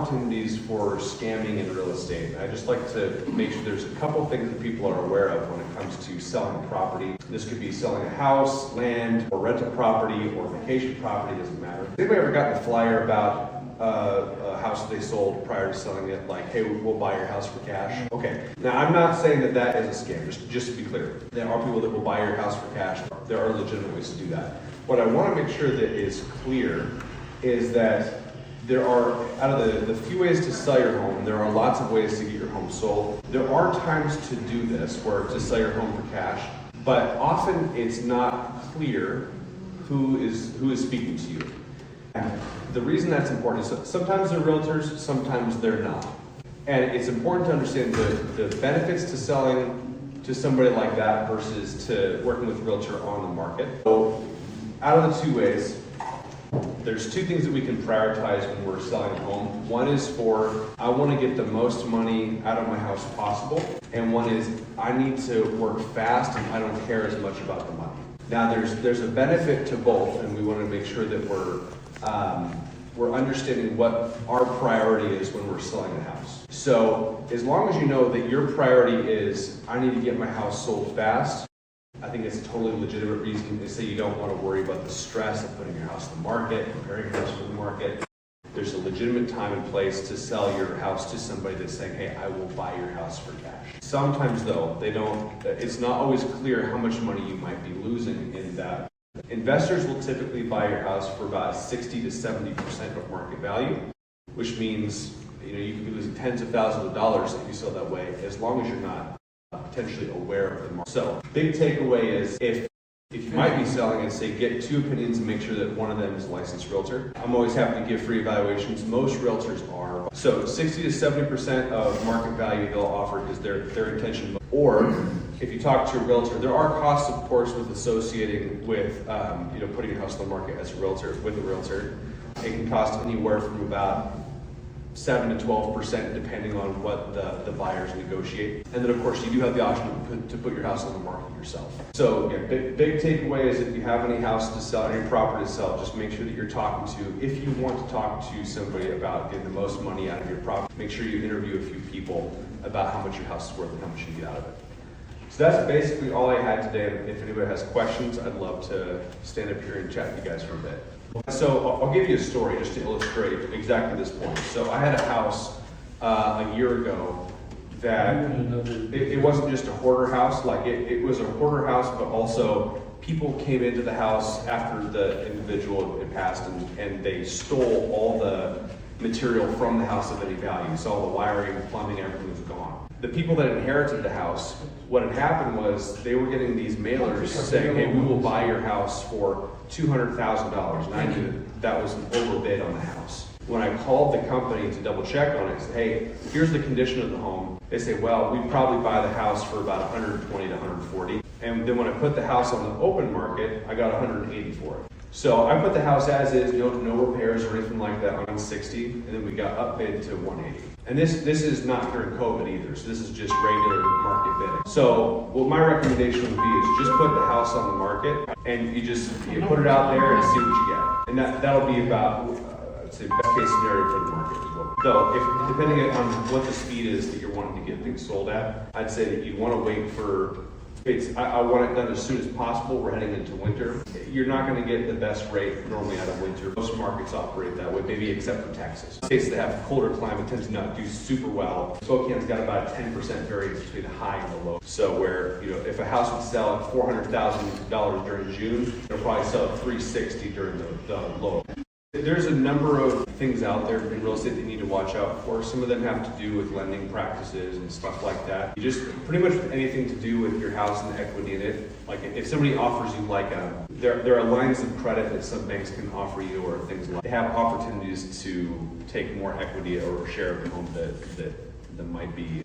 opportunities for scamming in real estate. I just like to make sure there's a couple things that people are aware of when it comes to selling property. This could be selling a house, land, or rental property, or vacation property, doesn't matter. Has anybody ever gotten a flyer about a house they sold prior to selling it, like, hey, we'll buy your house for cash? Okay, now I'm not saying that that is a scam, just to be clear. There are people that will buy your house for cash. There are legitimate ways to do that. What I want to make sure that is clear is that there are, out of the few ways to sell your home, there are lots of ways to get your home sold. There are times to do this, where to sell your home for cash, but often it's not clear who is speaking to you. And the reason that's important is sometimes they're realtors, sometimes they're not. And it's important to understand the benefits to selling to somebody like that versus to working with a realtor on the market. So out of the two ways, there's two things that we can prioritize when we're selling a home. One is for, I want to get the most money out of my house possible. And one is, I need to work fast and I don't care as much about the money. Now there's a benefit to both, and we want to make sure that we're understanding what our priority is when we're selling a house. So as long as you know that your priority is, I need to get my house sold fast, I think it's a totally legitimate reason to say you don't want to worry about the stress of putting your house on the market, comparing your house to the market. There's a legitimate time and place to sell your house to somebody that's saying, hey, I will buy your house for cash. Sometimes though, it's not always clear how much money you might be losing in that. Investors will typically buy your house for about 60 to 70% of market value, which means you could be losing tens of thousands of dollars if you sell that way, as long as you're not potentially aware of the market. So, big takeaway is if you might be selling and say get two opinions and make sure that one of them is a licensed realtor. I'm always happy to give free evaluations. Most realtors are. So 60 to 70% of market value they'll offer is their intention. Or if you talk to a realtor, there are costs, of course, with associating with putting your house on the market as a realtor with a realtor. It can cost anywhere from about 7 to 12% depending on what the buyers negotiate. And then of course you do have the option to put your house on the market yourself. So yeah, big takeaway is if you have any house to sell, any property to sell, just make sure that you're talking to, if you want to talk to somebody about getting the most money out of your property, make sure you interview a few people about how much your house is worth and how much you get out of it. So that's basically all I had today. If anybody has questions, I'd love to stand up here and chat with you guys for a bit. So I'll give you a story just to illustrate exactly this point. So I had a house a year ago that it wasn't just a hoarder house, like it was a hoarder house, but also people came into the house after the individual had passed and they stole all the material from the house of any value. So all the wiring, plumbing, everything was gone. The people that inherited the house, what had happened was they were getting these mailers saying, hey, we will buy your house for $200,000. And I knew that was an overbid on the house. When I called the company to double check on it, I said, hey, here's the condition of the home. They say, well, we'd probably buy the house for about 120 to 140. And then when I put the house on the open market, I got 180 for it. So I put the house as is, no repairs or anything like that, on 60, and then we got upbid to 180. And this is not during COVID either, so this is just regular market bidding. So what my recommendation would be is just put the house on the market and you put it out there and see what you get. And that'll be about, I'd say, best case scenario for the market as well. Though, if depending on what the speed is that you're wanting to get things sold at, I'd say that you'd want to wait for, I want it done as soon as possible. We're heading into winter. You're not going to get the best rate normally out of winter. Most markets operate that way, maybe except for Texas. States that have colder climate tend to not do super well. Spokane's got about a 10% variance between the high and the low. So where, if a house would sell at $400,000 during June, it'll probably sell at $360 during the low. There's a number of things out there in real estate that you need to watch out for. Some of them have to do with lending practices and stuff like that. You just pretty much anything to do with your house and the equity in it. Like if somebody offers you there are lines of credit that some banks can offer you or things like that. They have opportunities to take more equity or share of the home that might be